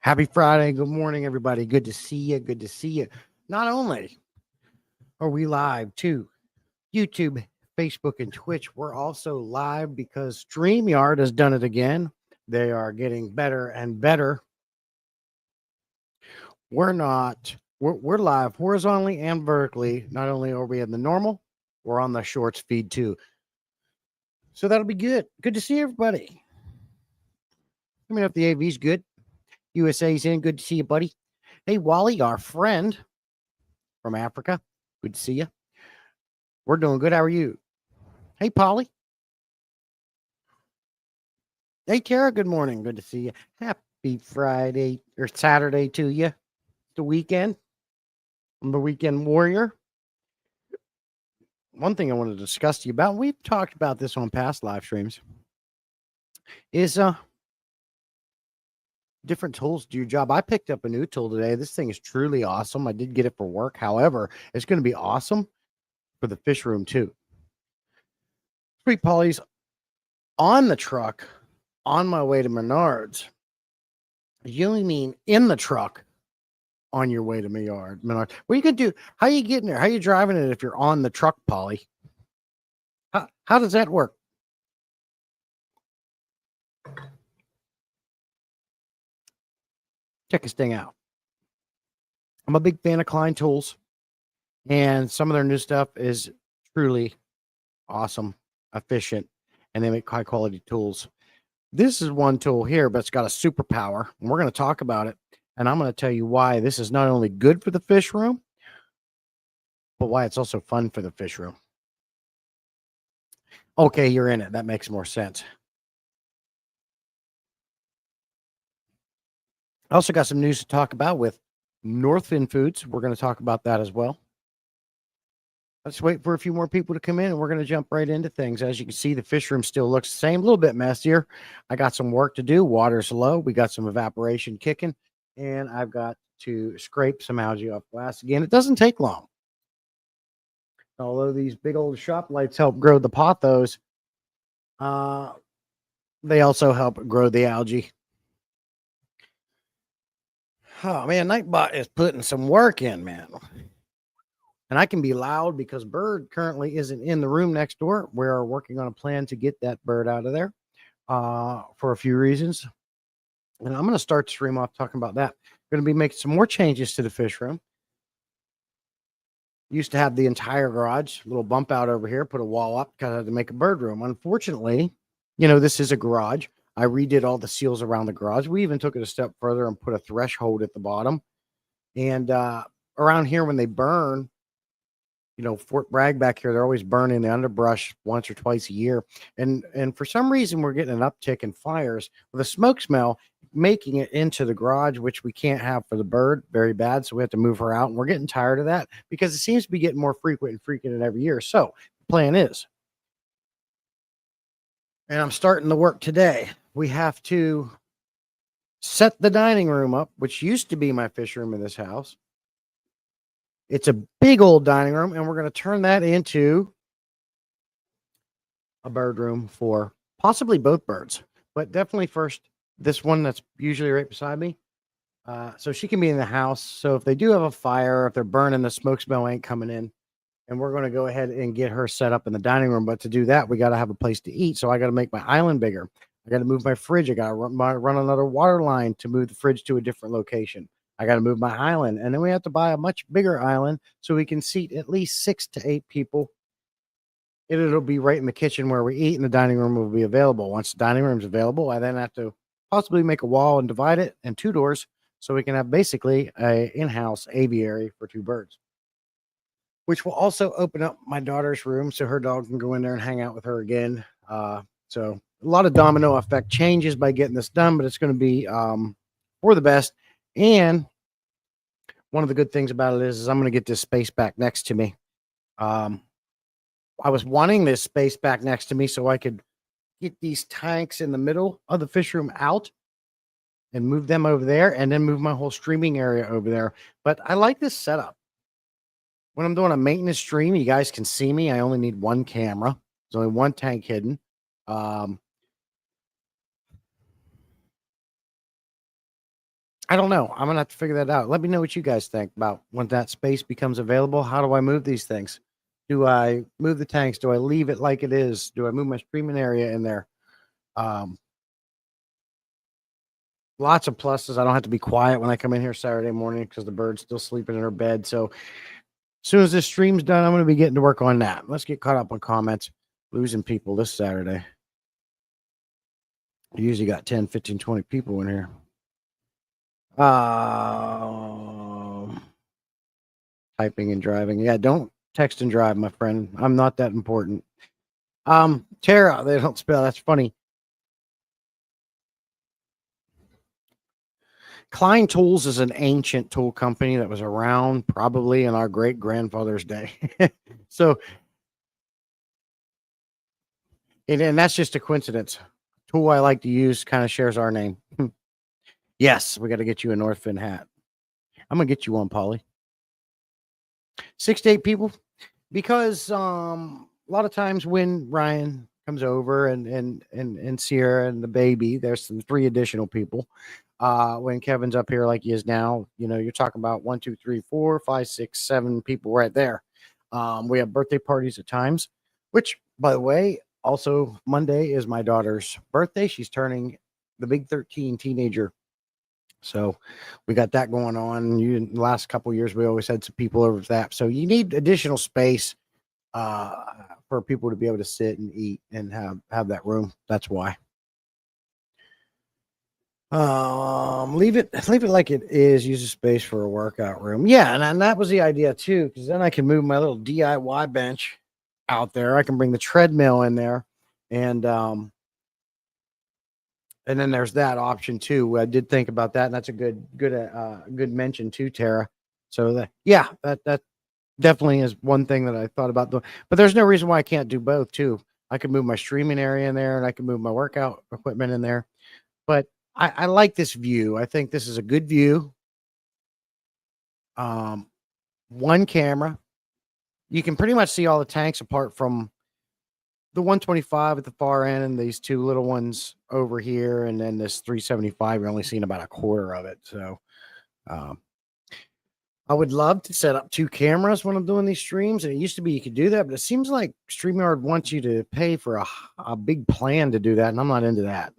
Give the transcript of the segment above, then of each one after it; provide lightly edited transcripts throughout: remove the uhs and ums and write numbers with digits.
Happy Friday. Good morning, everybody. Good to see you. Good to see you. Not only are we live to YouTube, Facebook, and Twitch, we're also live because StreamYard has done it again. They are getting better and better. We're live horizontally and vertically. Not only are we in the normal, we're on the shorts feed too. So that'll be good. Good to see everybody. Let me know if the AV's good. USA's in. Good to see you, buddy. Hey, Wally, our friend from Africa. Good to see you. We're doing good. How are you? Hey, Polly. Hey, Tara. Good morning. Good to see you. Happy Friday or Saturday to you. The weekend. I'm the weekend warrior. One thing I want to discuss to you about, we've talked about this on past live streams, is different tools to your job. I picked up a new tool today. This thing is truly awesome. I did get it for work. However, it's going to be awesome for the fish room too. Sweet Polly's on the truck on my way to Menards. You only mean in the truck on your way to Menards. What are you going to do? How are you getting there? How are you driving it if you're on the truck, Polly? How does that work? Check this thing out. I'm a big fan of Klein tools, and some of their new stuff is truly awesome, efficient, and they make high quality tools. This is one tool here, but it's got a superpower, and we're going to talk about it. And I'm going to tell you why this is not only good for the fish room, but why it's also fun for the fish room. Okay, you're in it. That makes more sense. I also got some news to talk about with Northfin Foods. We're going to talk about that as well. Let's wait for a few more people to come in, and we're going to jump right into things. As you can see, the fish room still looks the same, a little bit messier. I got some work to do. Water's low. We got some evaporation kicking, and I've got to scrape some algae off glass again. It doesn't take long. Although these big old shop lights help grow the pothos, they also help grow the algae. Oh, man, Nightbot is putting some work in, man. And I can be loud because Bird currently isn't in the room next door. We're working on a plan to get that bird out of there for a few reasons. And I'm going to start the stream off talking about that. Going to be making some more changes to the fish room. Used to have the entire garage, little bump out over here, put a wall up because I had to make a bird room. Unfortunately, this is a garage. I redid all the seals around the garage. We even took it a step further and put a threshold at the bottom. And around here, when they burn, Fort Bragg back here, they're always burning the underbrush once or twice a year. And for some reason, we're getting an uptick in fires with a smoke smell, making it into the garage, which we can't have for the bird. Very bad. So we have to move her out. And we're getting tired of that because it seems to be getting more frequent every year. So the plan is, and I'm starting the work today, we have to set the dining room up, which used to be my fish room in this house. It's a big old dining room, and we're going to turn that into a bird room for possibly both birds, but definitely first this one that's usually right beside me. So she can be in the house. So if they do have a fire, if they're burning, the smoke smell ain't coming in. And we're going to go ahead and get her set up in the dining room. But to do that, we got to have a place to eat. So I got to make my island bigger. I got to move my fridge. I got to run another water line to move the fridge to a different location. I got to move my island. And then we have to buy a much bigger island so we can seat at least 6 to 8 people. It'll be right in the kitchen where we eat, and the dining room will be available. Once the dining room's available, I then have to possibly make a wall and divide it and 2 doors so we can have basically a in-house aviary for 2 birds, which will also open up my daughter's room so her dog can go in there and hang out with her again. So a lot of domino effect changes by getting this done, but it's going to be for the best. And one of the good things about it is I'm going to get this space back next to me. I was wanting this space back next to me so I could get these tanks in the middle of the fish room out and move them over there and then move my whole streaming area over there. But I like this setup. When I'm doing a maintenance stream, you guys can see me. I only need 1 camera. There's only 1 tank hidden. I don't know. I'm gonna have to figure that out. Let me know what you guys think about when that space becomes available. How do I move these things? Do I move the tanks? Do I leave it like it is? Do I move my streaming area in there? Um, Lots of pluses. I don't have to be quiet when I come in here Saturday morning because the bird's still sleeping in her bed. So as soon as this stream's done, I'm going to be getting to work on that. Let's get caught up on comments. Losing people this Saturday. Usually got 10, 15, 20 people in here. Typing and driving. Yeah, don't text and drive, my friend. I'm not that important. Tara, they don't spell. That's funny. Klein Tools is an ancient tool company that was around probably in our great grandfather's day. So, and that's just a coincidence. Tool I like to use kind of shares our name. Yes, we got to get you a Northfin hat. I'm gonna get you one, Polly. 6 to 8 people, because a lot of times when Ryan comes over and Sierra and the baby, there's some 3 additional people. When Kevin's up here like he is now, you're talking about 1, 2, 3, 4, 5, 6, 7 people right there. We have birthday parties at times, which, by the way, also Monday is my daughter's birthday. She's turning the big 13 teenager. So we got that going on. The last couple of years, we always had some people over that. So you need additional space for people to be able to sit and eat and have that room. That's why. Leave it like it is. Use the space for a workout room. Yeah, and that was the idea too, because then I can move my little DIY bench out there. I can bring the treadmill in there, and then there's that option too. I did think about that, and that's a good mention too, Tara. So that definitely is one thing that I thought about doing. But there's no reason why I can't do both too. I can move my streaming area in there, and I can move my workout equipment in there. But I like this view. I think this is a good view. One camera. You can pretty much see all the tanks apart from the 125 at the far end and these 2 little ones over here. And then this 375, you're only seeing about a quarter of it. So I would love to set up 2 cameras when I'm doing these streams. And it used to be you could do that, but it seems like StreamYard wants you to pay for a big plan to do that. And I'm not into that.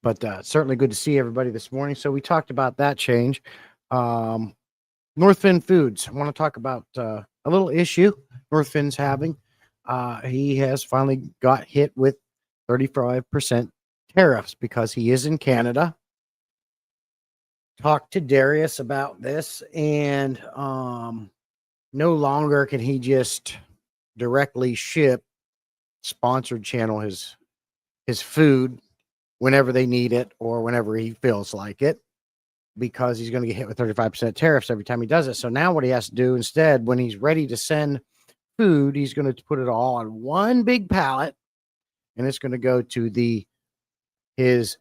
But certainly good to see everybody this morning. So we talked about that change. Northfin Foods. I want to talk about a little issue Northfin's having. He has finally got hit with 35% tariffs because he is in Canada. Talked to Darius about this, and no longer can he just directly ship sponsored channel his food whenever they need it or whenever he feels like it, because he's going to get hit with 35% tariffs every time he does it. So now what he has to do instead, when he's ready to send food, he's going to put it all on one big pallet, and it's going to go to his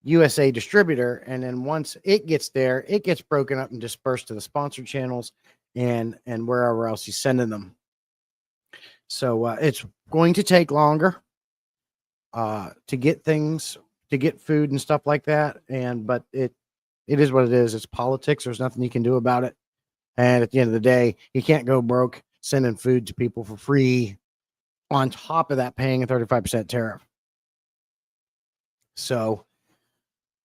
USA distributor. And then once it gets there, it gets broken up and dispersed to the sponsored channels and wherever else he's sending them. So it's going to take longer to get food and stuff like that. But it is what it is. It's politics. There's nothing you can do about it. And at the end of the day, you can't go broke sending food to people for free, on top of that paying a 35% tariff. So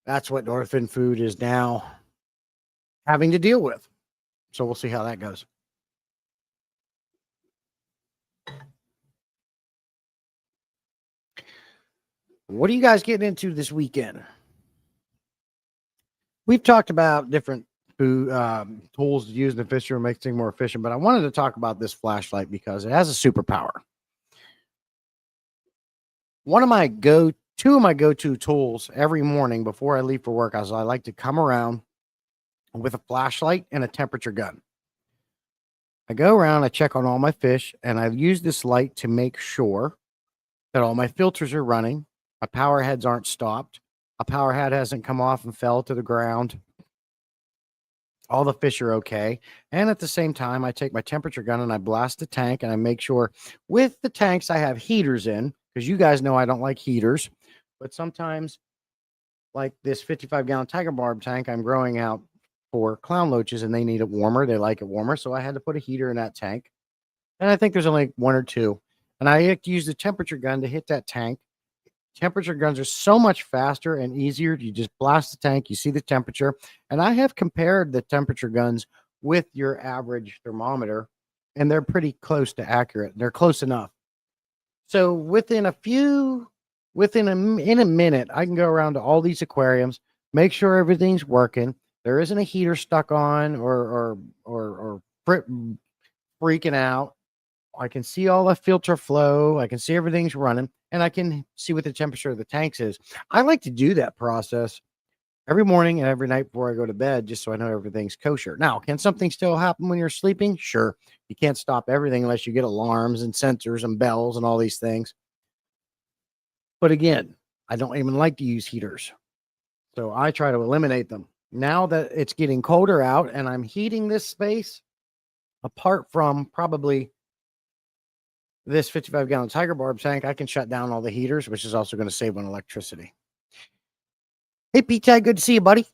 that's what Northfin Food is now having to deal with. So we'll see how that goes. What are you guys getting into this weekend? We've talked about different food tools to use in the fish room, make things more efficient, but I wanted to talk about this flashlight because it has a superpower. Two of my go-to tools every morning before I leave for work is I like to come around with a flashlight and a temperature gun. I go around, I check on all my fish, and I use this light to make sure that all my filters are running, my power heads aren't stopped, a power head hasn't come off and fell to the ground, all the fish are okay. And at the same time, I take my temperature gun and I blast the tank, and I make sure with the tanks I have heaters in, because you guys know I don't like heaters, but sometimes like this 55-gallon tiger barb tank I'm growing out for clown loaches, and they need it warmer. They like it warmer. So I had to put a heater in that tank. And I think there's only one or two. And I have to use the temperature gun to hit that tank. Temperature guns are so much faster and easier. You just blast the tank, you see the temperature. And I have compared the temperature guns with your average thermometer, and they're pretty close to accurate. They're close enough. So in a minute, I can go around to all these aquariums, make sure everything's working. There isn't a heater stuck on or freaking out. I can see all the filter flow. I can see everything's running, and I can see what the temperature of the tanks is. I like to do that process every morning and every night before I go to bed, just so I know everything's kosher. Now, can something still happen when you're sleeping? Sure. You can't stop everything unless you get alarms and sensors and bells and all these things. But again, I don't even like to use heaters, so I try to eliminate them. Now that it's getting colder out and I'm heating this space, apart from probably this 55-gallon tiger barb tank, I can shut down all the heaters, which is also going to save on electricity. Hey, P-Tag, good to see you, buddy.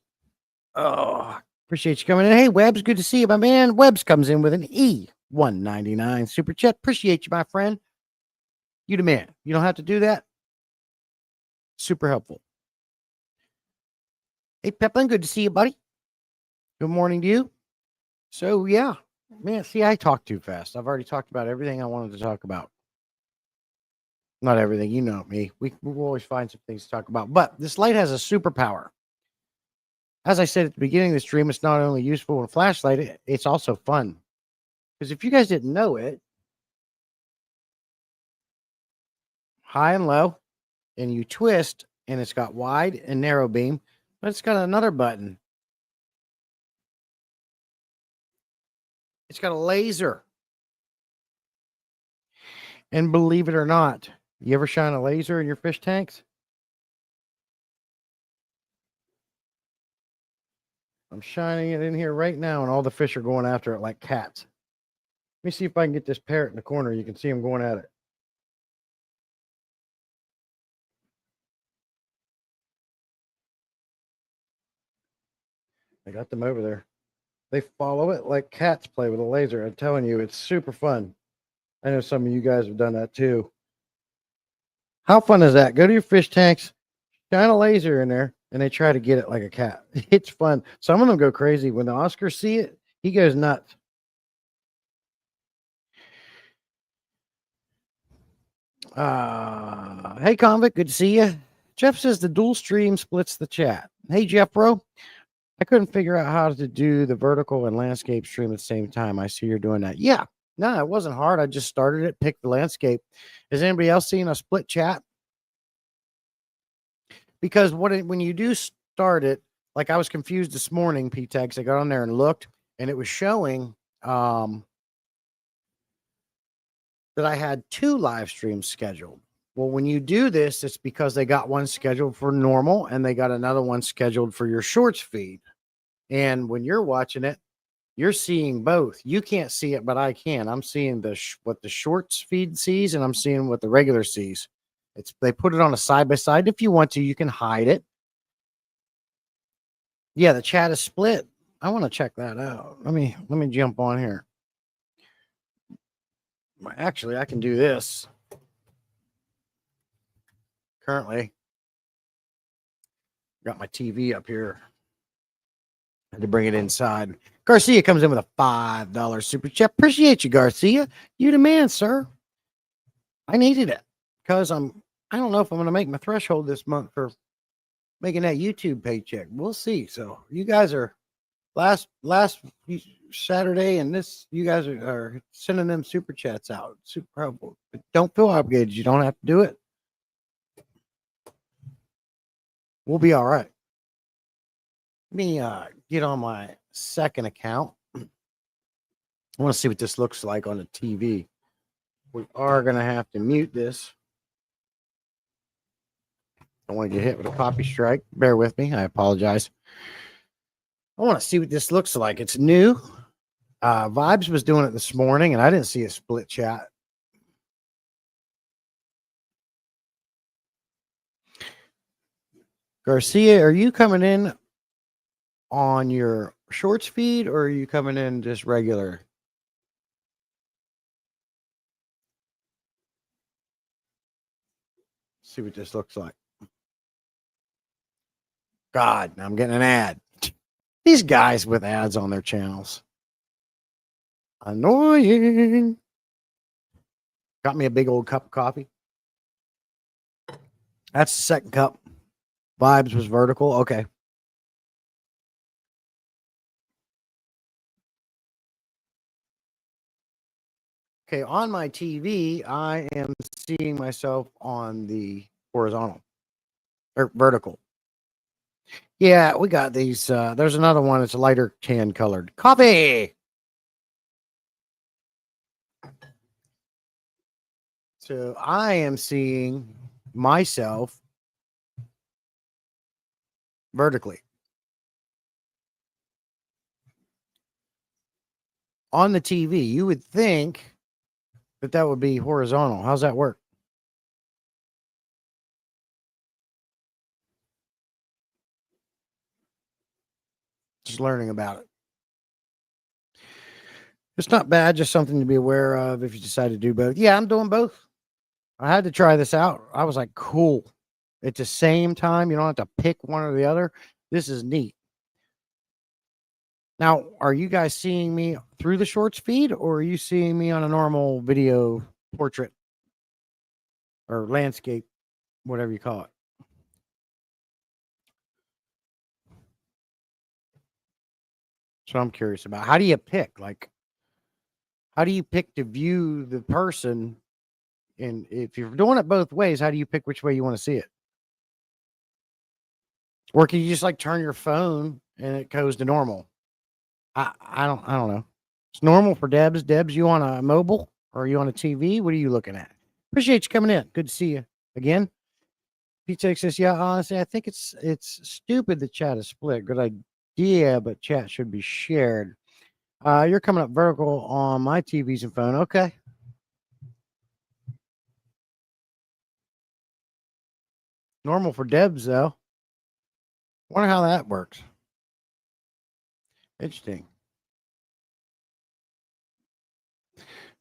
Oh, appreciate you coming in. Hey, Webbs, good to see you, my man. Webbs comes in with an E199 super chat. Appreciate you, my friend. You the man. You don't have to do that. Super helpful. Hey, Peplin, good to see you, buddy. Good morning to you. So, yeah, man, see, I talk too fast. I've already talked about everything I wanted to talk about. Not everything, you know me. We will always find some things to talk about. But this light has a superpower. As I said at the beginning of the stream, it's not only useful in a flashlight, it's also fun. Because if you guys didn't know it, high and low, and you twist, and it's got wide and narrow beam, but it's got another button. It's got a laser. And believe it or not, you ever shine a laser in your fish tanks? I'm shining it in here right now, and all the fish are going after it like cats. Let me see if I can get this parrot in the corner. You can see him going at it. I got them over there. They follow it like cats play with a laser. I'm telling you, it's super fun. I know some of you guys have done that too. How fun is that? Go to your fish tanks, shine a laser in there, and they try to get it like a cat. It's fun. Some of them go crazy. When the Oscars see it, he goes nuts. Hey, Convict, good to see you. Jeff says the dual stream splits the chat. Hey, Jeff, bro. I couldn't figure out how to do the vertical and landscape stream at the same time. I see you're doing that. Yeah. No, it wasn't hard. I just started it, picked the landscape. Has anybody else seen a split chat? Because when you do start it, like I was confused this morning, P-Tex, I got on there and looked, and it was showing that I had 2 live streams scheduled. Well, when you do this, it's because they got one scheduled for normal and they got another one scheduled for your shorts feed. And when you're watching it, you're seeing both. You can't see it, but I can. I'm seeing what the shorts feed sees, and I'm seeing what the regular sees. They put it on a side by side. If you want to, you can hide it. Yeah, the chat is split. I want to check that out. Let me jump on here. Actually, I can do this. Currently, got my TV up here. I had to bring it inside. Garcia comes in with a $5 super chat. Appreciate you, Garcia. You the man, sir. I needed it because I don't know if I'm going to make my threshold this month for making that YouTube paycheck. We'll see. So you guys are last Saturday and this, you guys are sending them super chats out. Super helpful. But don't feel obligated. You don't have to do it. We'll be all right. Let me get on my second account. I want to see what this looks like on the TV. We are going to have to mute this. I want to get hit with a copy strike. Bear with me. I apologize. I want to see what this looks like. It's new. Vibes was doing it this morning, and I didn't see a split chat. Garcia, are you coming in on your shorts feed or are you coming in just regular? See what this looks like. God, I'm getting an ad. These guys with ads on their channels. Annoying. Got me a big old cup of coffee. That's the second cup. Vibes was vertical. Okay. Okay. On my TV, I am seeing myself on the horizontal or vertical. Yeah, we got these. There's another one. It's a lighter tan colored coffee. So I am seeing myself vertically. On the TV, you would think that that would be horizontal. How's that work? Just learning about it. It's not bad, just something to be aware of if you decide to do both. Yeah, I'm doing both. I had to try this out. I was like, cool. At the same time, you don't have to pick one or the other. This is neat. Now, are you guys seeing me through the shorts feed or are you seeing me on a normal video portrait or landscape, whatever you call it? So I'm curious about how do you pick? Like, how do you pick to view the person? And if you're doing it both ways, how do you pick which way you want to see it? Or can you just like turn your phone and it goes to normal? I don't know. It's normal for Debs. Debs, you on a mobile or are you on a TV? What are you looking at? Appreciate you coming in. Good to see you again. Pete says, yeah, honestly, I think it's stupid the chat is split. Good idea, but chat should be shared. You're coming up vertical on my TVs and phone. Okay. Normal for Debs though. Wonder how that works. Interesting.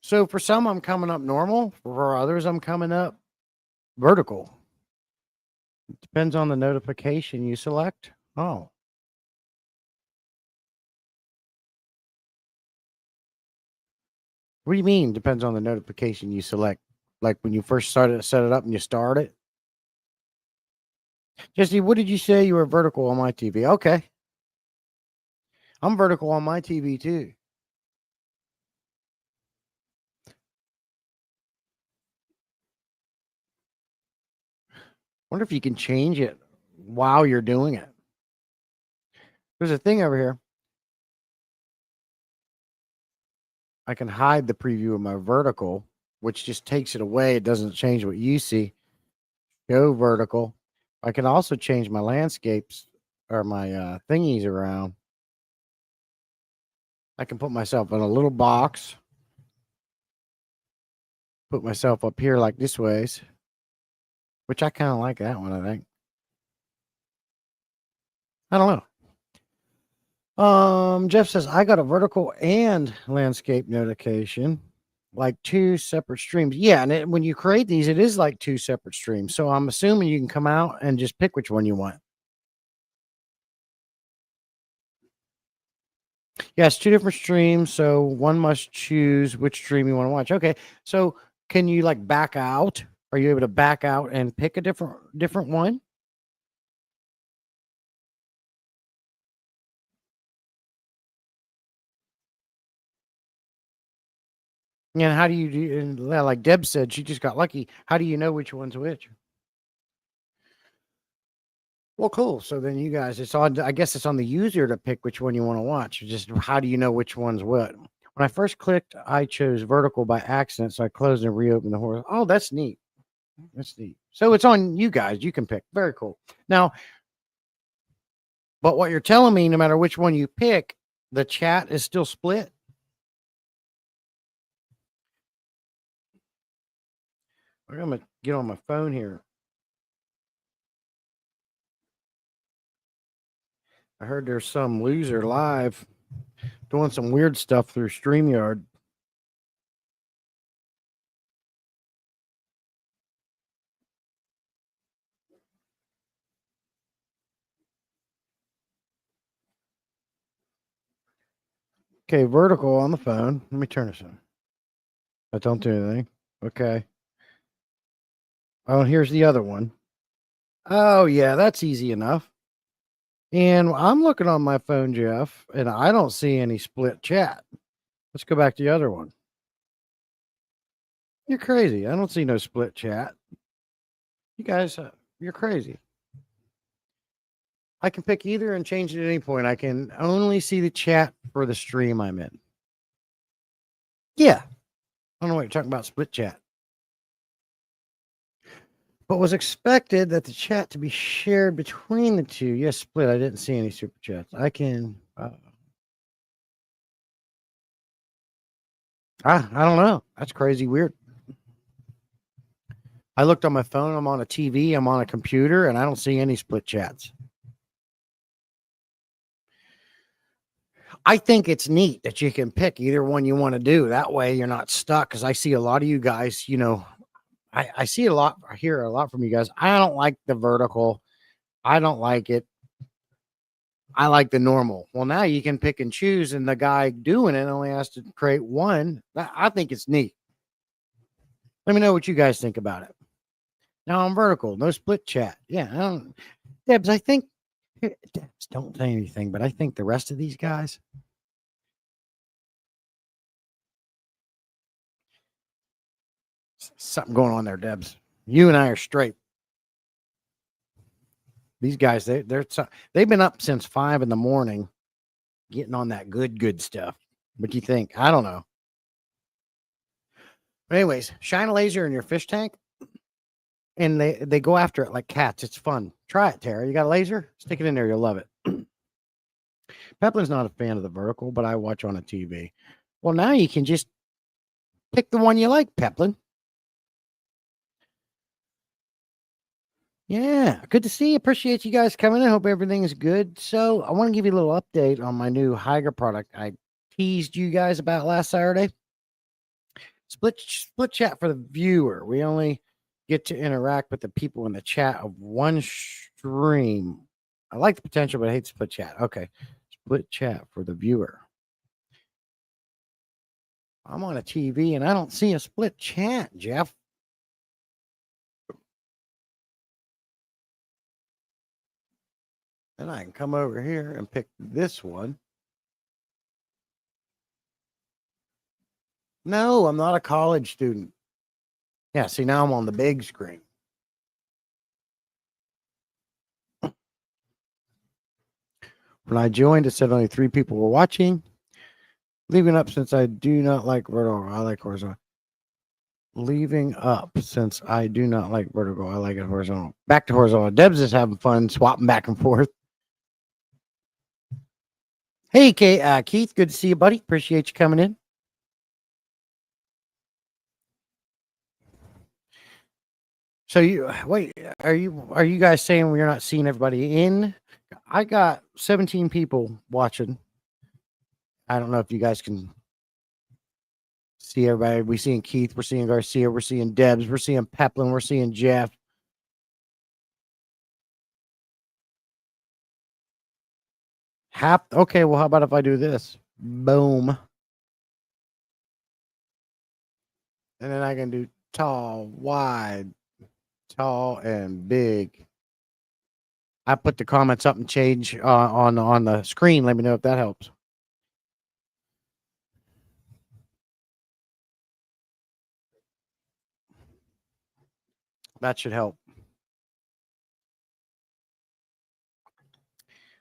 So for some, I'm coming up normal. For others, I'm coming up vertical. Depends on the notification you select. Oh, what do you mean? Depends on the notification you select. Like when you first started to set it up and you start it. Jesse, what did you say you were vertical on my TV? Okay, I'm vertical on my TV too. Wonder if you can change it while you're doing it. There's a thing over here. I can hide the preview of my vertical, which just takes it away. It doesn't change what you see. Go vertical. I can also change my landscapes or my thingies around. I can put myself in a little box, put myself up here like this ways, which I kind of like that one, I think. I don't know. Jeff says I got a vertical and landscape notification, like two separate streams. Yeah, and when you create these, it is like two separate streams. So I'm assuming you can come out and just pick which one you want. Yes, two different streams. So one must choose which stream you want to watch. Okay. So can you like back out? Are you able to back out and pick a different one? And how do you do? And like Deb said, she just got lucky. How do you know which one's which? Well, cool. So then you guys, it's on. I guess it's on the user to pick which one you want to watch. Just how do you know which one's what? When I first clicked, I chose vertical by accident, so I closed and reopened the horizontal. Oh, that's neat. That's neat. So it's on you guys. You can pick. Very cool. Now, but what you're telling me, no matter which one you pick, the chat is still split. I'm gonna get on my phone here. I heard there's some loser live doing some weird stuff through StreamYard. Okay, vertical on the phone. Let me turn this on. I don't do anything. Okay. Oh, here's the other one. Oh, yeah, that's easy enough. And I'm looking on my phone, Jeff, and I don't see any split chat. Let's go back to the other one. You're crazy. I don't see no split chat. You guys, you're crazy. I can pick either and change it at any point. I can only see the chat for the stream I'm in. Yeah. I don't know what you're talking about, split chat. But was expected that the chat to be shared between the two. Yes, split. I didn't see any super chats. I can. I don't know. That's crazy weird. I looked on my phone. I'm on a TV. I'm on a computer, and I don't see any split chats. I think it's neat that you can pick either one you want to do. That way, you're not stuck. Because I see a lot of you guys. I see a lot. I hear a lot from you guys. I don't like the vertical. I don't like it. I like the normal. Well, now you can pick and choose, and the guy doing it only has to create one. I think it's neat. Let me know what you guys think about it. Now I'm vertical, no split chat. Yeah, Debs, I think Debs, don't say anything, but I think the rest of these guys, something going on there, Debs. You and I are straight. These guys, they've been up since 5 a.m, getting on that good stuff. What do you think? I don't know. But anyways, shine a laser in your fish tank, and they go after it like cats. It's fun. Try it, Tara. You got a laser? Stick it in there. You'll love it. Peplin's not a fan of the vertical, but I watch on a TV. Well, now you can just pick the one you like, Peplin. Yeah, good to see you. Appreciate you guys coming in. Hope everything is good. So I want to give you a little update on my new Hydra product I teased you guys about last Saturday. Split chat for the viewer. We only get to interact with the people in the chat of one stream. I like the potential, but I hate split chat. Okay. Split chat for the viewer. I'm on a TV and I don't see a split chat, Jeff. Then I can come over here and pick this one. No, I'm not a college student. Yeah, see, now I'm on the big screen. When I joined, it said only 3 people were watching. Leaving up since I do not like vertical. I like horizontal. Leaving up since I do not like vertical. I like it horizontal. Back to horizontal. Debs is having fun swapping back and forth. Hey, Keith, good to see you, buddy. Appreciate you coming in. So are you guys saying we're not seeing everybody in? I got 17 people watching. I don't know if you guys can see everybody. We're seeing Keith, we're seeing Garcia, we're seeing Debs, we're seeing Peplin, we're seeing Jeff. Okay, well, how about if I do this? Boom. And then I can do tall, wide, tall, and big. I put the comments up and change on the screen. Let me know if that helps. That should help.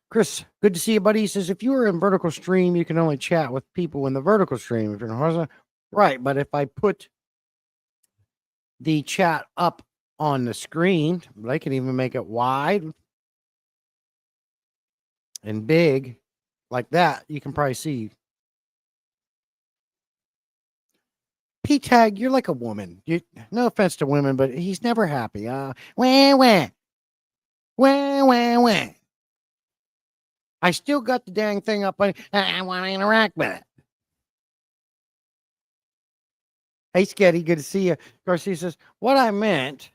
Chris, good to see you, buddy. He says, if you were in vertical stream, you can only chat with people in the vertical stream. If you're in horizontal, right. But if I put the chat up on the screen, they can even make it wide and big like that. You can probably see. P-Tag, you're like a woman. No offense to women, but he's never happy. Wah, wah. Wah, wah, wah. I still got the dang thing up. I want to interact with it. Hey, Sketty, good to see you. Garcia says, what I meant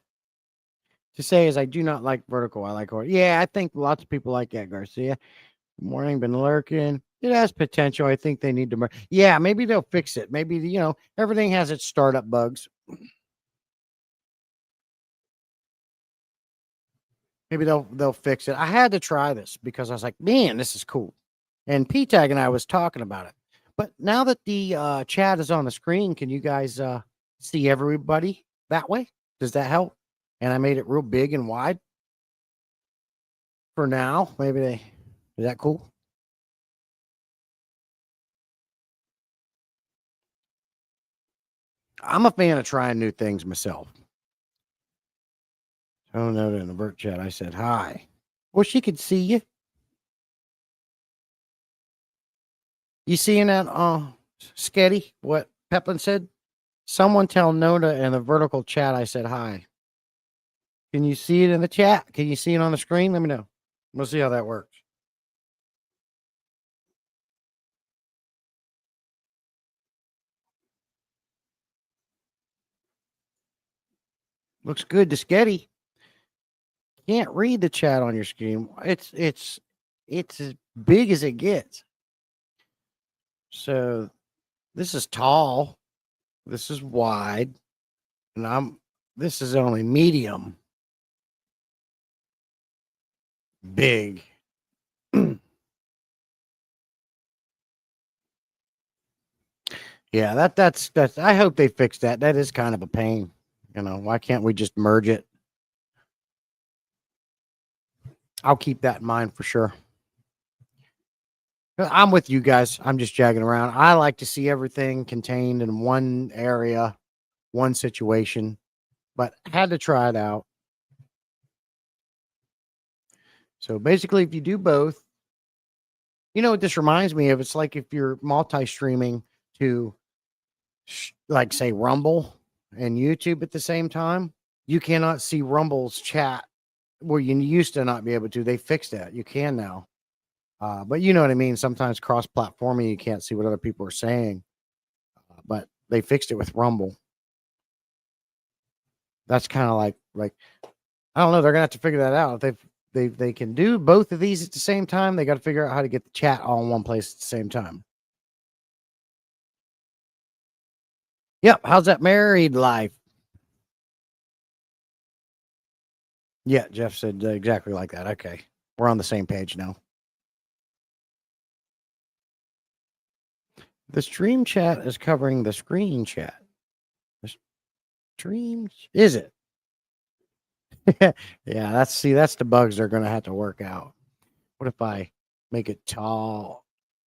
to say is I do not like vertical. I like horizontal. Yeah, I think lots of people like that, Garcia. Good morning, been lurking. It has potential. I think they need to. Yeah, maybe they'll fix it. Maybe, everything has its startup bugs. Maybe they'll fix it. I had to try this because I was like, man, this is cool. And P-Tag and I was talking about it. But now that the chat is on the screen, can you guys see everybody that way? Does that help? And I made it real big and wide for now. Is that cool? I'm a fan of trying new things myself. Oh no, in the Bert chat, I said hi. Well, she could see you. You seeing that, Sketty? What Peplin said? Someone tell Nona in the vertical chat I said hi. Can you see it in the chat? Can you see it on the screen? Let me know. We'll see how that works. Looks good to Sketty. Can't read the chat on your screen. It's as big as it gets. So this is tall. This is wide. And this is only medium. Big. Yeah, that's I hope they fix that. That is kind of a pain. Why can't we just merge it? I'll keep that in mind for sure. I'm with you guys. I'm just jagging around. I like to see everything contained in one area, one situation, but had to try it out. So basically, if you do both, what this reminds me of? It's like if you're multi-streaming to, like, say, Rumble and YouTube at the same time, you cannot see Rumble's chat where you used to not be able to. They fixed that. You can now. But you know what I mean? Sometimes cross-platforming, you can't see what other people are saying. But they fixed it with Rumble. That's kind of like I don't know. They're gonna have to figure that out. If they can do both of these at the same time, they got to figure out how to get the chat all in one place at the same time. Yep. How's that married life? Yeah, Jeff said exactly like that. Okay, we're on the same page now. The stream chat is covering the screen chat. The stream is it? Yeah, that's the bugs they're gonna have to work out. What if I make it tall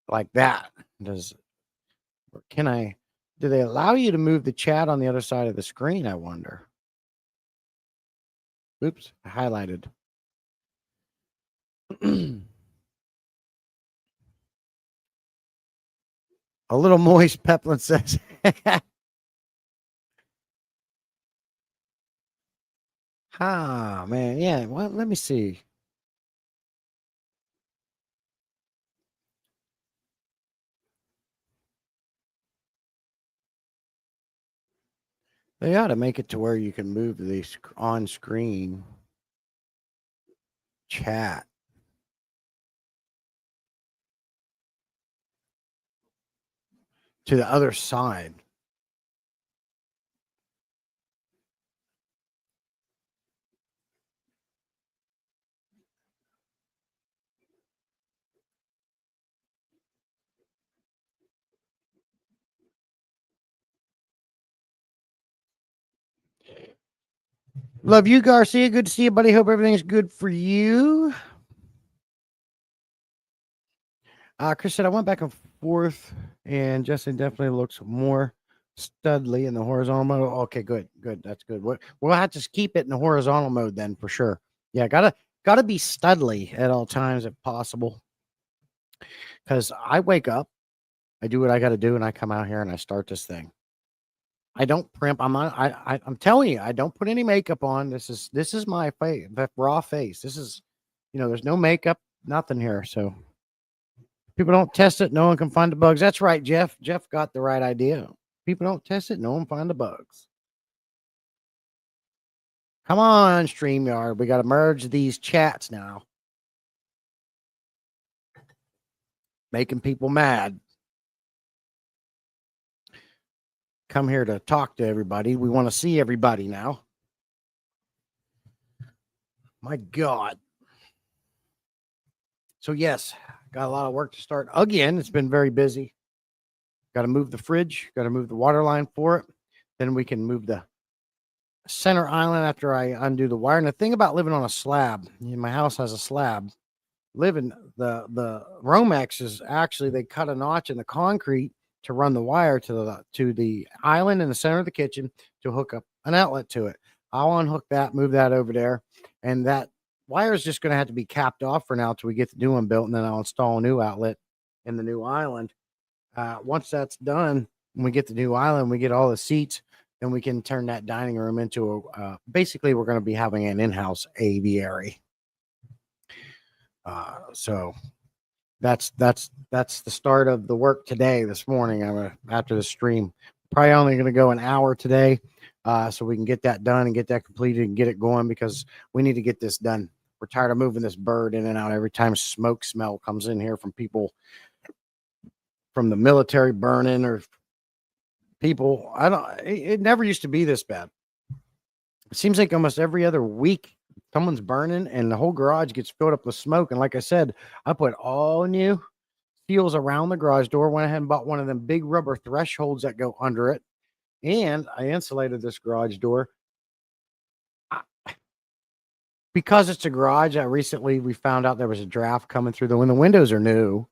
like that? Do they allow you to move the chat on the other side of the screen? I wonder. Oops, I highlighted. A little moist, Peplin says. Ah, man. Yeah. Well, let me see. They ought to make it to where you can move the on screen chat to the other side. Love you, Garcia. Good to see you, buddy. Hope everything's good for you. Chris said I went back and forth, and Justin definitely looks more studly in the horizontal mode. Okay, good. That's good. We'll have to keep it in the horizontal mode then for sure. Yeah, gotta be studly at all times if possible. Because I wake up, I do what I got to do, and I come out here and I start this thing. I don't primp. I'm telling you, I don't put any makeup on. This is my face, the raw face. This is, there's no makeup, nothing here. So People don't test it. No one can find the bugs. That's right, Jeff. Jeff got the right idea. People don't test it. No one find the bugs. Come on, StreamYard. We got to merge these chats now. Making people mad. Come here to talk to everybody. We want to see everybody now. My God. So, yes, got a lot of work to start. Again, it's been very busy. Got to move the fridge. Got to move the water line for it. Then we can move the center island after I undo the wire. And the thing about living on a slab, my house has a slab. Living the Romex is actually, they cut a notch in the concrete to run the wire to the island in the center of the kitchen to hook up an outlet to it. I'll unhook that, move that over there, and that wire is just going to have to be capped off for now till we get the new one built, and then I'll install a new outlet in the new island. Once that's done, when we get the new island, we get all the seats, then we can turn that dining room into basically we're going to be having an in-house aviary. So that's the start of the work today. This morning, after the stream, probably only going to go an hour today, so we can get that done and get that completed and get it going because we need to get this done. We're tired of moving this bird in and out every time smoke smell comes in here from people from the military burning or people. It never used to be this bad. It seems like almost every other week someone's burning and the whole garage gets filled up with smoke. And like I said, I put all new seals around the garage door, went ahead and bought one of them big rubber thresholds that go under it. And I insulated this garage door. Because it's a garage, we found out there was a draft coming through the windows are new.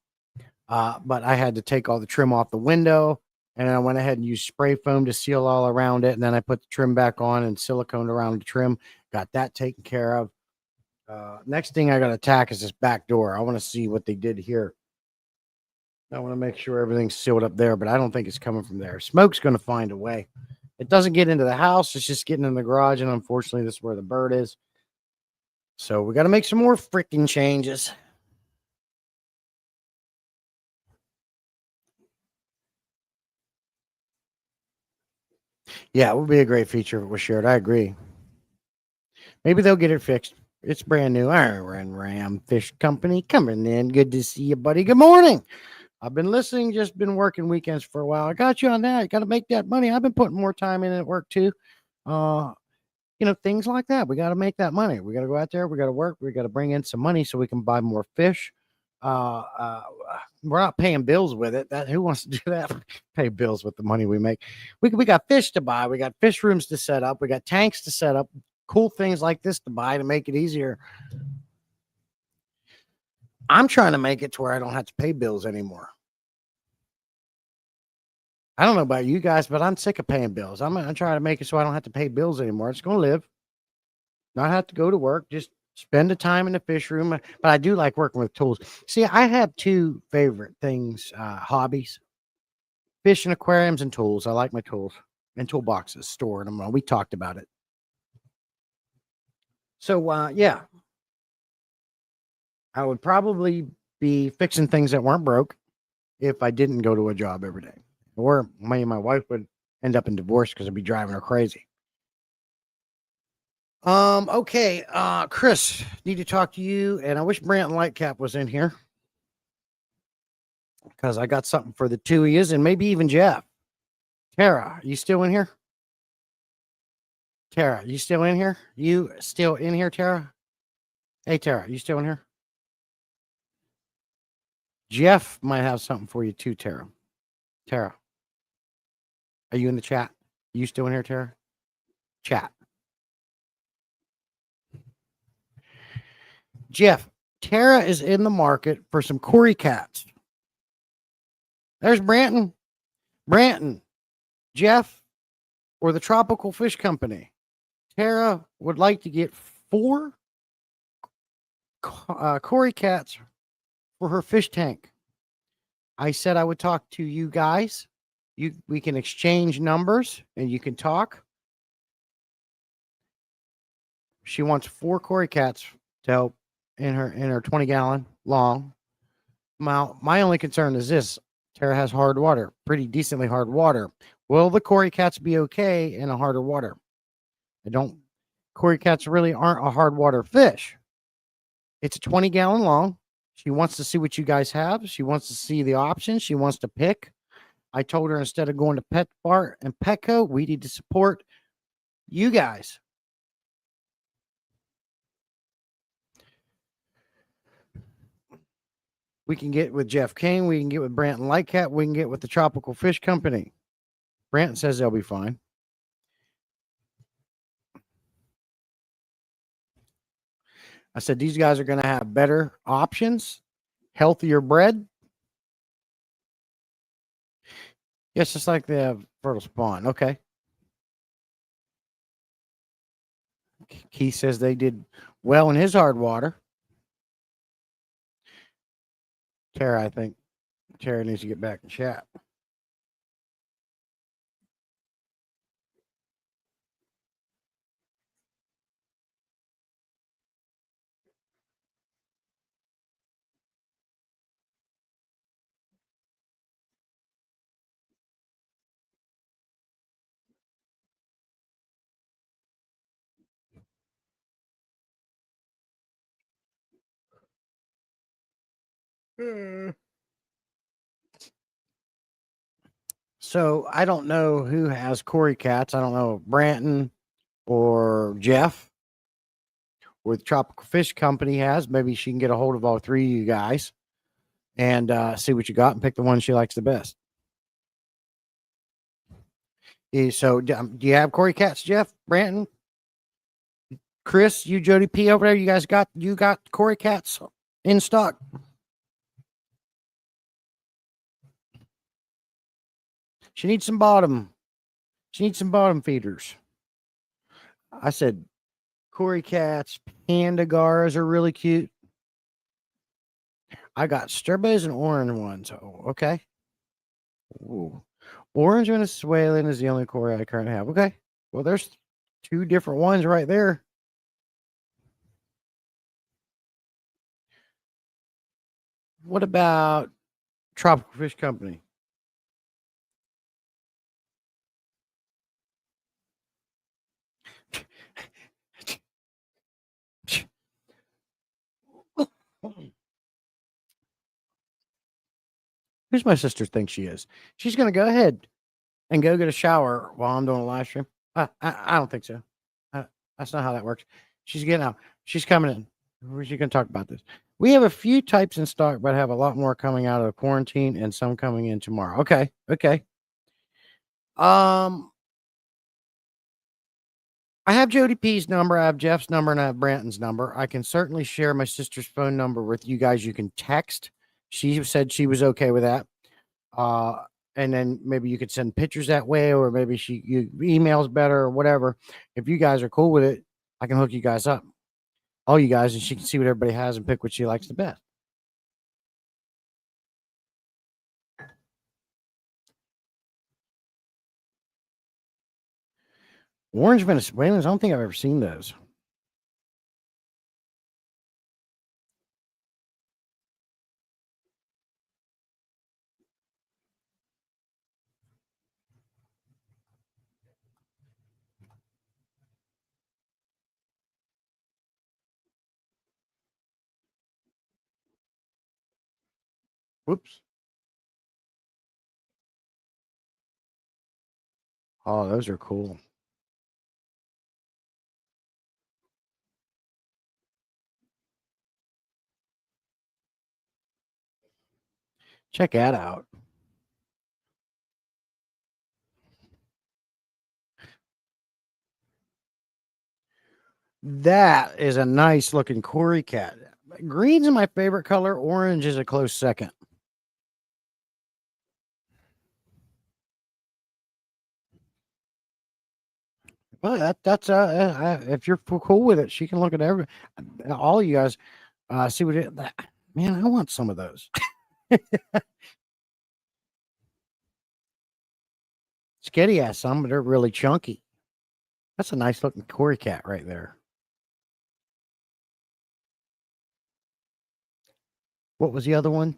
But I had to take all the trim off the window. And I went ahead and used spray foam to seal all around it. And then I put the trim back on and silicone around the trim. Got that taken care of. Next thing I got to tack is this back door. I want to see what they did here. I want to make sure everything's sealed up there, but I don't think it's coming from there. Smoke's going to find a way. It doesn't get into the house. It's just getting in the garage. And unfortunately, this is where the bird is. So we got to make some more freaking changes. Yeah, it would be a great feature if it was shared. I agree. Maybe they'll get it fixed. It's brand new. Iron Ram Fish Company coming in. Good to see you, buddy. Good morning. I've been listening, just been working weekends for a while. I got you on that. You got to make that money. I've been putting more time in at work too. Things like that. We got to make that money. We got to go out there. We got to work. We got to bring in some money so we can buy more fish. We're not paying bills with it. Who wants to do that? Pay bills with the money we make. We got fish to buy. We got fish rooms to set up. We got tanks to set up. Cool things like this to buy to make it easier. I'm trying to make it to where I don't have to pay bills anymore. I don't know about you guys, but I'm sick of paying bills. I'm trying to make it so I don't have to pay bills anymore. It's going to live, not have to go to work, just spend the time in the fish room. But I do like working with tools. See, I have two favorite things, hobbies, fish and aquariums and tools. I like my tools and toolboxes, storing them. We talked about it. So, yeah, I would probably be fixing things that weren't broke if I didn't go to a job every day. Or my wife would end up in divorce because I'd be driving her crazy. Okay. Chris, need to talk to you. And I wish Brant Lightcap was in here because I got something for the two of yous and maybe even Jeff. Tara, you still in here? Tara, you still in here? You still in here, Tara? Hey, Tara, you still in here? Jeff might have something for you too, Tara. Tara, are you in the chat? You still in here, Tara? Chat. Jeff, Tara is in the market for some Cory cats. There's Branton. Branton, Jeff, or the Tropical Fish Company. Tara would like to get 4 Cory cats for her fish tank. I said I would talk to you guys. We can exchange numbers and you can talk. She wants 4 Cory cats to help in her 20-gallon long Now, my only concern is this: Tara has hard water, pretty decently hard water. Will the Cory cats be okay in a harder water? I don't. Cory cats really aren't a hard water fish. It's a 20-gallon long. She wants to see what you guys have. She wants to see the options. She wants to pick. I told her instead of going to Pet Bar and Petco, we need to support you guys. We can get with Jeff King. We can get with Branton Lightcat. We can get with the Tropical Fish Company. Branton says they'll be fine. I said, these guys are going to have better options, healthier bread. Yes, just like they have fertile spawn. Okay. Keith says they did well in his hard water. Tara, I think Tara needs to get back in chat. So I don't know who has Cory cats. I don't know if Branton or Jeff or the Tropical Fish Company has. Maybe she can get a hold of all three of you guys and see what you got and pick the one she likes the best. So do you have Cory cats, Jeff, Branton, Chris, you, Jody P over there? You guys got Cory cats in stock? She needs some bottom. She needs some bottom feeders. I said Cory cats, panda gars are really cute. I got strawberries and orange ones. Oh, okay. Ooh. Orange Venezuelan is the only Cory I currently have. Okay. Well, there's two different ones right there. What about Tropical Fish Company? Who's my sister think she is? She's going to go ahead and go get a shower while I'm doing a live stream. I don't think so. That's not how that works. She's getting out. She's coming in. Where's she going to talk about this? We have a few types in stock, but have a lot more coming out of quarantine and some coming in tomorrow. Okay. Okay. I have Jody P's number, I have Jeff's number, and I have Branton's number. I can certainly share my sister's phone number with you guys. You can text. She said she was okay with that. And then maybe you could send pictures that way, or maybe you emails better or whatever. If you guys are cool with it, I can hook you guys up, all you guys, and she can see what everybody has and pick what she likes the best. Orange Venezuelans, I don't think I've ever seen those. Whoops. Oh, those are cool. Check that out. That is a nice looking Cory cat. Green's my favorite color. Orange is a close second. Well, that's if you're cool with it, she can look at all you guys. See what it. Man, I want some of those. Sketty has some, but they're really chunky. That's a nice looking Cory cat right there. What was the other one?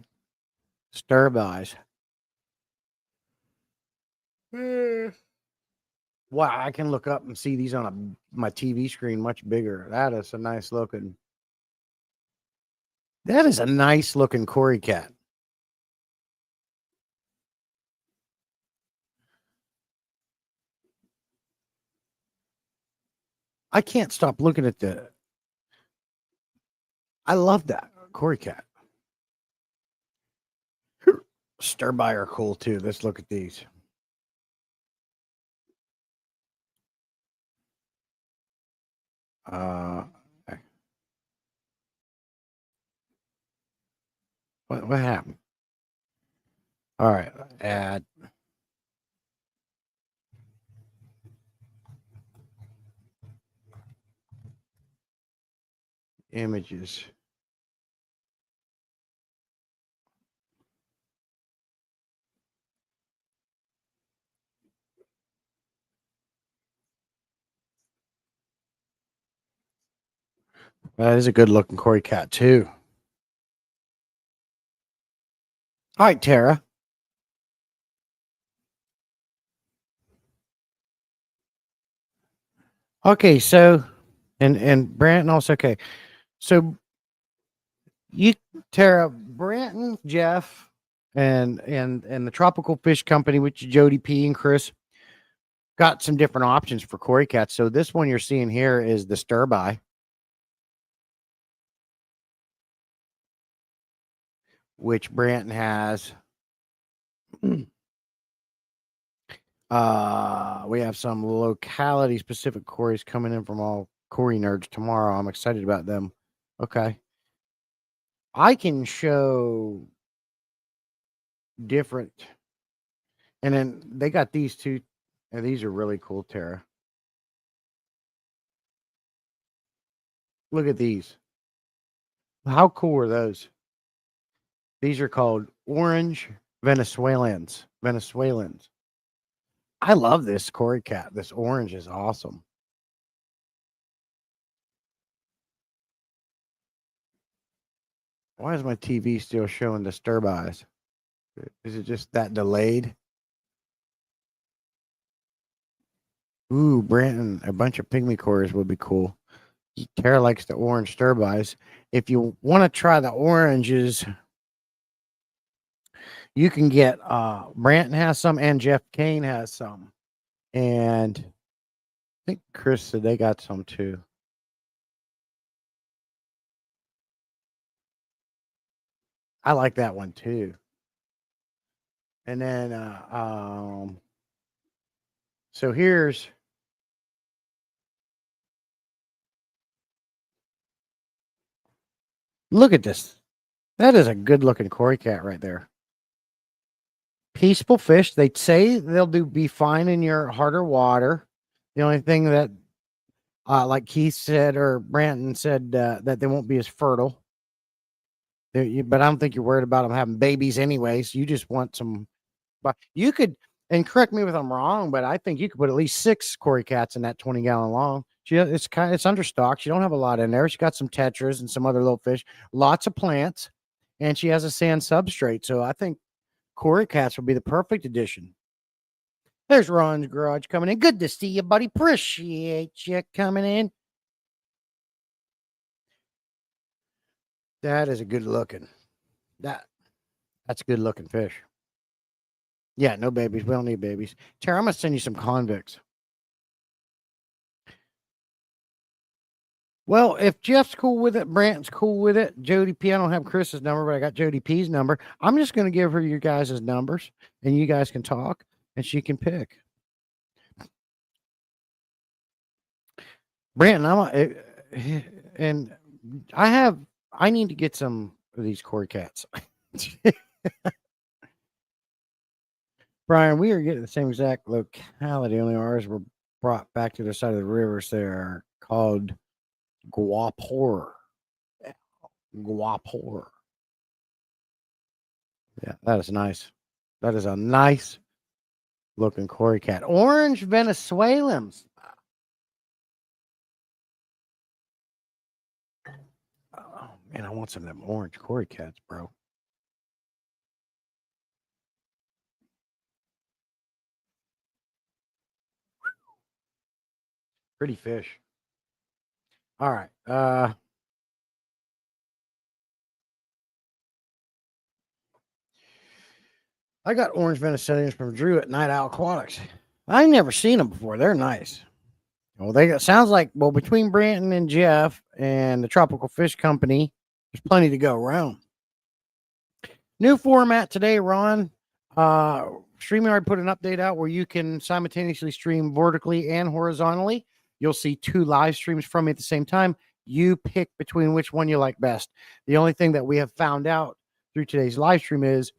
Stir-buys. Wow, I can look up and see these on my TV screen much bigger. That is a nice looking. That is a nice looking Cory cat. I can't stop looking at the. I love that Cory cat. Stir-by are cool too. Let's look at these. Uh, what happened? All right, add images. That is a good looking Cory cat too. All right, Tara. Okay, so and Branton also okay. So you Tara, Branton, Jeff, and the Tropical Fish Company, which is Jody P and Chris, got some different options for Cory cats. So this one you're seeing here is the stir-by, which Branton has. We have some locality specific Corys coming in from all Cory nerds tomorrow. I'm excited about them. Okay. I can show different, and then they got these two, and these are really cool, Tara. Look at these. How cool are those? These are called orange Venezuelans. Venezuelans. I love this Cory cat. This orange is awesome. Why is my TV still showing disturb eyes? Is it just that delayed? Ooh, Branton, a bunch of pygmy cores would be cool. Tara likes the orange stir eyes. If you want to try the oranges, you can get Branton has some and Jeff Kane has some. And I think Chris said they got some too. I like that one too. And then so here's look at this. That is a good looking Cory cat right there. Peaceful fish. They say they'll be fine in your harder water. The only thing that like Keith said or Branton said that they won't be as fertile. But I don't think you're worried about them having babies anyways. You just want some. But you could, and correct me if I'm wrong, but I think you could put at least 6 Cory cats in that 20-gallon long. It's understocked. She don't have a lot in there. She got some tetras and some other little fish, lots of plants, and she has a sand substrate. So I think Cory cats would be the perfect addition. There's Ron's Garage coming in. Good to see you, buddy. Appreciate you coming in. That is a good looking. That's a good looking fish. Yeah, no babies. We don't need babies. Tara, I'm gonna send you some convicts. Well, if Jeff's cool with it, Brant's cool with it, Jody P. I don't have Chris's number, but I got Jody P's number. I'm just gonna give her your guys' numbers, and you guys can talk, and she can pick. Brant, and I need to get some of these Cory cats. Brian, we are getting the same exact locality, only ours were brought back to the side of the rivers. They're called Guapor. Guapor. Yeah, that is nice. That is a nice looking Cory cat. Orange Venezuelans. Oh man, I want some of them orange Cory cats, bro. Pretty fish. All right. I got orange Venezuelans from Drew at Night Owl Aquatics. I never seen them before. They're nice. Well, they got, sounds like, well, between Branton and Jeff and the Tropical Fish Company, there's plenty to go around. New format today, Ron. StreamYard put an update out where you can simultaneously stream vertically and horizontally. You'll see 2 live streams from me at the same time. You pick between which one you like best. The only thing that we have found out through today's live stream is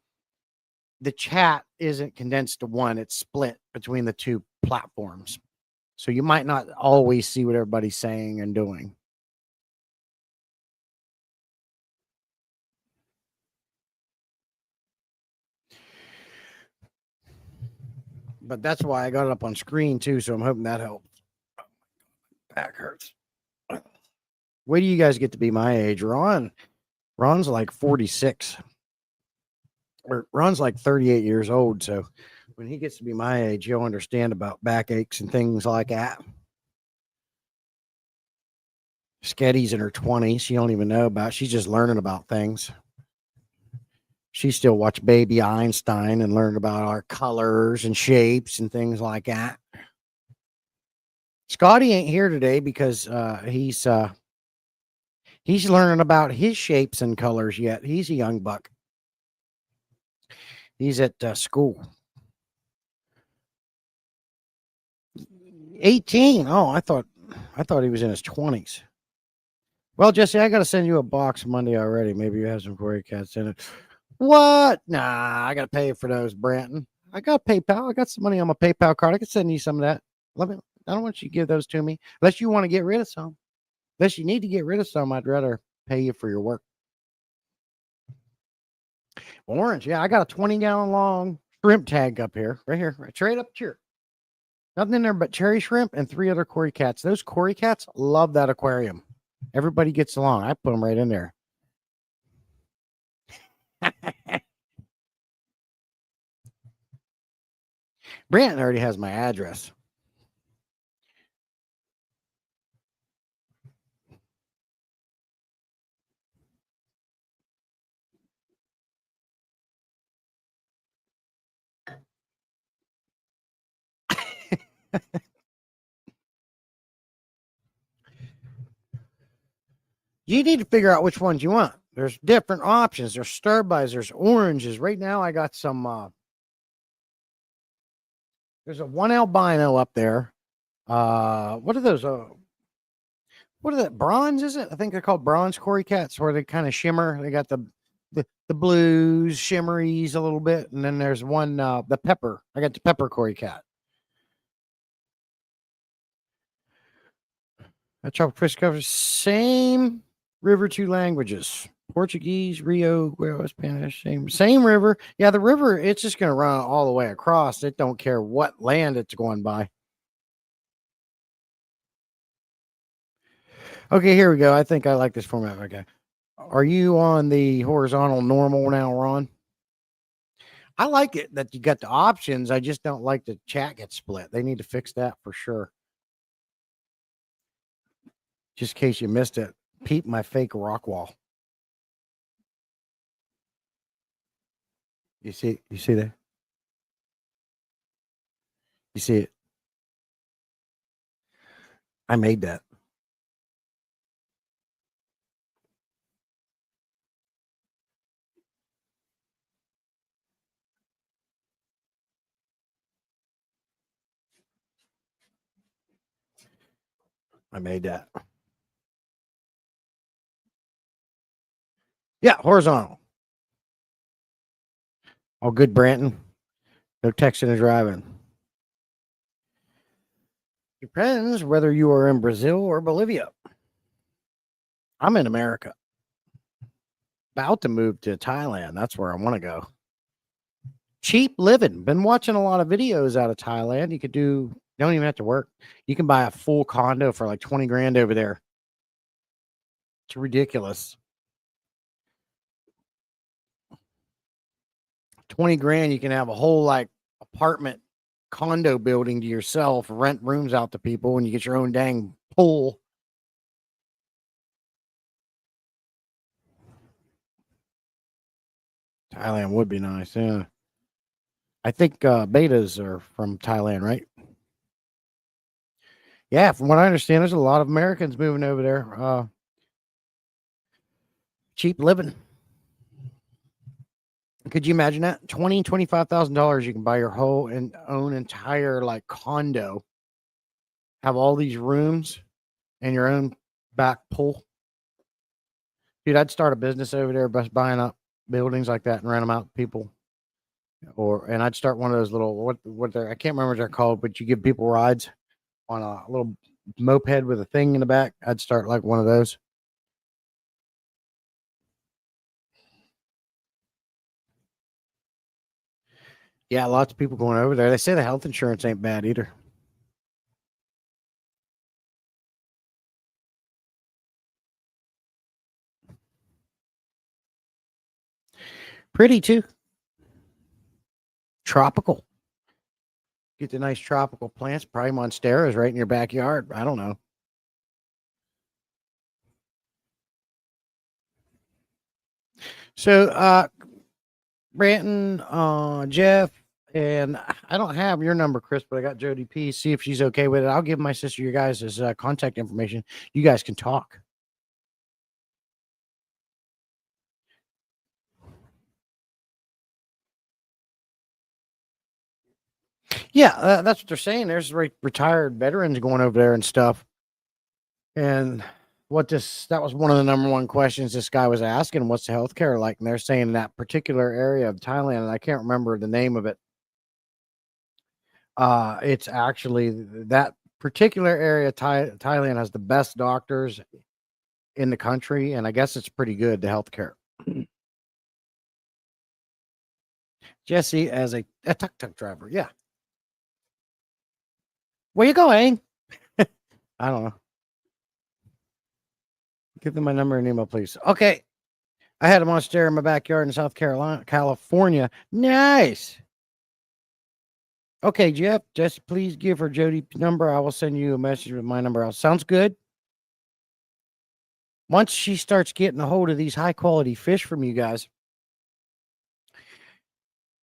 the chat isn't condensed to one, it's split between the 2 platforms. So you might not always see what everybody's saying and doing. But that's why I got it up on screen too. So I'm hoping that helps. Back hurts. Wait do you guys get to be my age? Ron's like 46. Or Ron's like 38 years old. So when he gets to be my age, he'll understand about backaches and things like that. Sketty's in her 20s. She don't even know about. She's just learning about things. She still watch Baby Einstein and learn about our colors and shapes and things like that. Scotty ain't here today because he's learning about his shapes and colors yet. He's a young buck. He's at school. 18. Oh, I thought he was in his 20s. Well, Jesse, I got to send you a box Monday already. Maybe you have some Cory cats in it. What? Nah, I got to pay for those, Branton. I got PayPal. I got some money on my PayPal card. I can send you some of that. I don't want you to give those to me unless you want to get rid of some. Unless you need to get rid of some, I'd rather pay you for your work. Orange, yeah, I got a 20-gallon long shrimp tag up here, right here, right up here. Nothing in there but cherry shrimp and 3 other Cory cats. Those Cory cats love that aquarium. Everybody gets along. I put them right in there. Branton already has my address. You need to figure out which ones you want. There's different options. There's stir-bys. There's oranges. Right now, I got some. There's a 1 albino up there. What are those? What are that? Bronze, is it? I think they're called bronze Cory cats, where they kind of shimmer. They got the blues, shimmeries a little bit, and then there's one, the pepper. I got the pepper Cory cat. That tropical fish covers same river, 2 languages: Portuguese, Rio, Spanish. Same river. Yeah, the river. It's just going to run all the way across. It don't care what land it's going by. Okay, here we go. I think I like this format. Okay. Are you on the horizontal normal now, Ron? I like it that you got the options. I just don't like the chat get split. They need to fix that for sure. Just in case you missed it, peep my fake rock wall. You see that? You see it? I made that. I made that. Yeah, horizontal. All good, Branton. No texting and driving. Depends whether you are in Brazil or Bolivia. I'm in America. About to move to Thailand. That's where I want to go. Cheap living. Been watching a lot of videos out of Thailand. You don't even have to work. You can buy a full condo for like 20 grand over there. It's ridiculous. 20 grand, you can have a whole like apartment condo building to yourself, rent rooms out to people, and you get your own dang pool. Thailand would be nice. Yeah. I think betas are from Thailand, right? Yeah, from what I understand, there's a lot of Americans moving over there. Cheap living. Could you imagine that? $25,000, you can buy your whole and own entire like condo, have all these rooms and your own back pool. Dude, I'd start a business over there, bust buying up buildings like that and rent them out to people. And I'd start one of those little what they're I can't remember what they're called, but you give people rides on a little moped with a thing in the back. I'd start like one of those. Yeah, lots of people going over there. They say the health insurance ain't bad either. Pretty too. Tropical. Get the nice tropical plants, probably monsteras right in your backyard. I don't know. So, Branton, Jeff, and I don't have your number, Chris, but I got Jody P. See if she's okay with it. I'll give my sister your guys' contact information. You guys can talk. Yeah, that's what they're saying. There's retired veterans going over there and stuff. And that was one of the number one questions this guy was asking. What's the healthcare like? And they're saying in that particular area of Thailand, and I can't remember the name of it. It's actually that particular area. Thailand has the best doctors in the country, and I guess it's pretty good. The healthcare. Jesse as a tuk tuk driver. Yeah. Where you going? I don't know. Give them my number and email, please. Okay. I had a monster in my backyard in South Carolina, California. Nice. Okay, Jeff, just please give her Jody's number. I will send you a message with my number. Sounds good. Once she starts getting a hold of these high quality fish from you guys,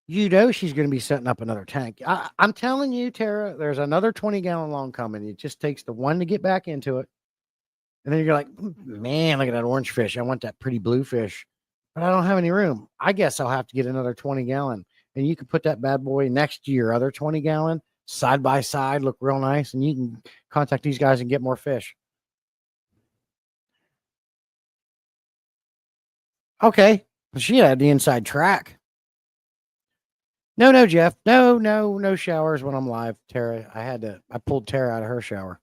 you know she's going to be setting up another tank. I'm telling you, Tara, there's another 20-gallon long coming. It just takes the one to get back into it. And then you're like, man, look at that orange fish. I want that pretty blue fish, but I don't have any room. I guess I'll have to get another 20-gallon. And you can put that bad boy next to your other 20-gallon side by side, look real nice. And you can contact these guys and get more fish. Okay. She had the inside track. No, Jeff. No showers when I'm live, Tara. I pulled Tara out of her shower.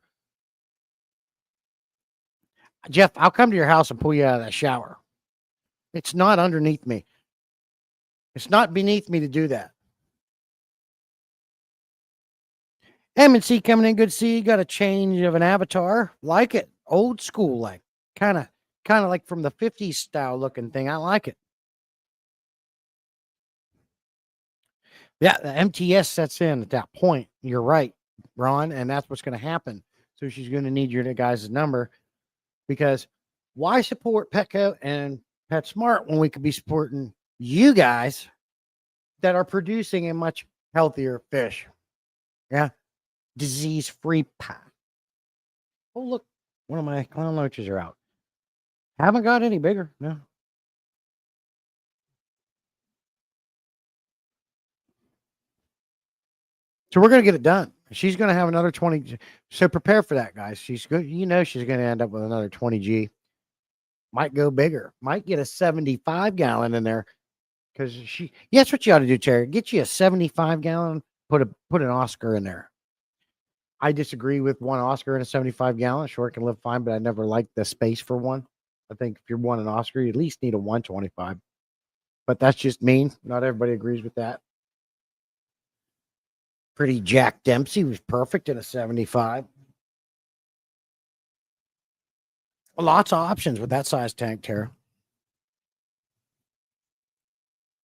Jeff, I'll come to your house and pull you out of that shower. It's not underneath me. It's not beneath me to do that. M&C coming in good to see you. Got a change of an avatar. Like it. Old school, like kind of like from the 50s style looking thing. I like it. Yeah, the MTS sets in at that point. You're right, Ron, and that's what's going to happen. So she's going to need your guys' number because why support Petco and PetSmart when we could be supporting you guys that are producing a much healthier fish? Yeah, disease-free pie. Oh, look, one of my clown loaches are out. Haven't got any bigger, no. So we're going to get it done. She's going to have another 20. So prepare for that, guys. She's good. You know, she's going to end up with another 20G. Might go bigger. Might get a 75-gallon in there because that's what you ought to do, Terry. Get you a 75-gallon. Put an Oscar in there. I disagree with one Oscar in a 75-gallon. Sure, it can live fine, but I never liked the space for one. I think if you're wanting an Oscar, you at least need a 125. But that's just mean. Not everybody agrees with that. Pretty Jack Dempsey was perfect in a 75. Lots of options with that size tank, Tara.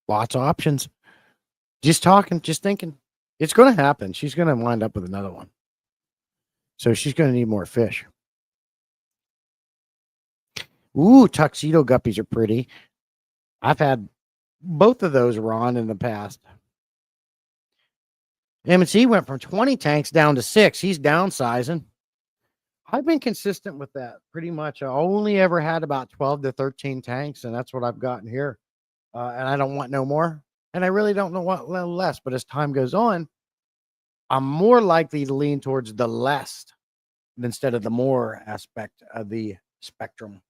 Lots of options. Just talking, just thinking. It's going to happen. She's going to wind up with another one. So she's going to need more fish. Ooh, tuxedo guppies are pretty. I've had both of those, Ron, in the past. M&C went from 20 tanks down to 6. He's downsizing. I've been consistent with that pretty much. I only ever had about 12 to 13 tanks, and that's what I've gotten here. And I don't want no more. And I really don't know what less. But as time goes on, I'm more likely to lean towards the less instead of the more aspect of the spectrum.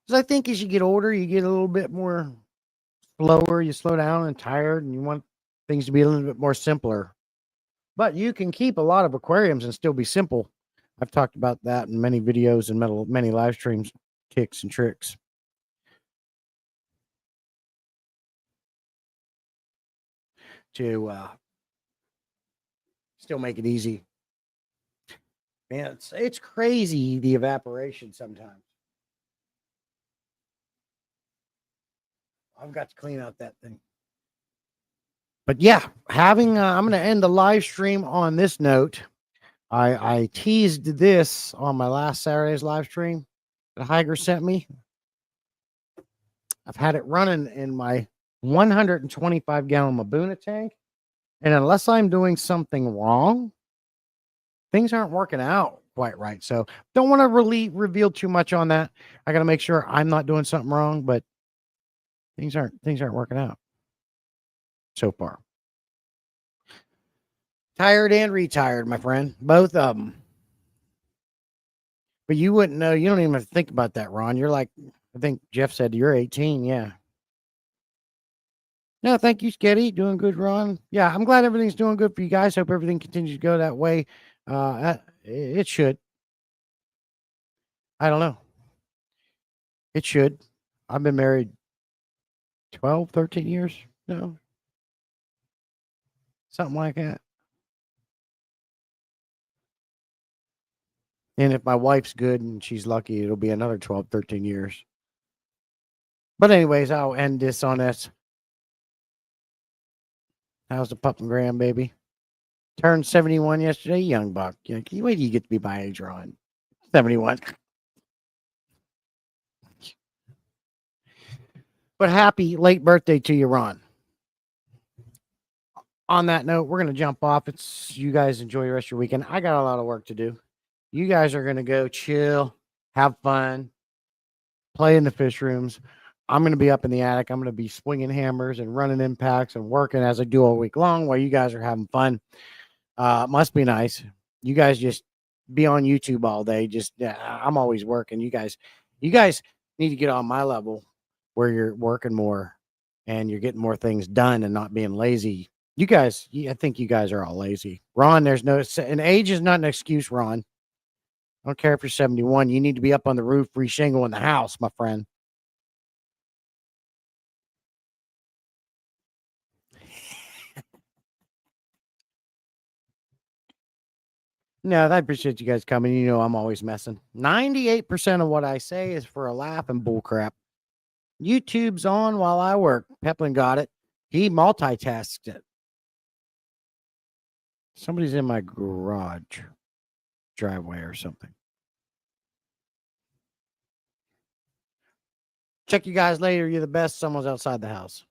Because I think as you get older, you get a little bit more slower, you slow down and tired, and you want things to be a little bit more simpler. But you can keep a lot of aquariums and still be simple. I've talked about that in many videos and many live streams, kicks and tricks. To still make it easy. Man, it's crazy the evaporation sometimes. I've got to clean out that thing. But yeah, I'm going to end the live stream on this note. I teased this on my last Saturday's live stream that Higer sent me. I've had it running in my 125 gallon Mabuna tank. And unless I'm doing something wrong, things aren't working out quite right. So don't want to really reveal too much on that. I got to make sure I'm not doing something wrong, but things aren't working out so far. Tired and retired, my friend, both of them. But you wouldn't know. You don't even have to think about that, Ron. You're like, I think Jeff said you're 18. Yeah. No, thank you, Sketty. Doing good, Ron. Yeah, I'm glad everything's doing good for you guys. Hope everything continues to go that way. It should. I don't know. It should. I've been married 12, 13 years. No. Something like that. And if my wife's good and she's lucky, it'll be another 12, 13 years. But anyways, I'll end this on this. How's the pup and grandbaby? Turned 71 yesterday, young buck. Wait till you get to be my age, Ron. 71. But happy late birthday to you, Ron. On that note, we're going to jump off. It's you guys enjoy the rest of your weekend. I got a lot of work to do. You guys are going to go chill, have fun, play in the fish rooms. I'm going to be up in the attic. I'm going to be swinging hammers and running impacts and working as I do all week long while you guys are having fun. Must be nice. You guys just be on YouTube all day. I'm always working. You guys need to get on my level where you're working more and you're getting more things done and not being lazy. You guys, I think you guys are all lazy. Ron, an age is not an excuse, Ron. I don't care if you're 71. You need to be up on the roof, re-shingling the house, my friend. No, I appreciate you guys coming. You know I'm always messing. 98% of what I say is for a laugh and bullcrap. YouTube's on while I work. Peplin got it. He multitasks it. Somebody's in my garage driveway or something. Check you guys later. You're the best. Someone's outside the house.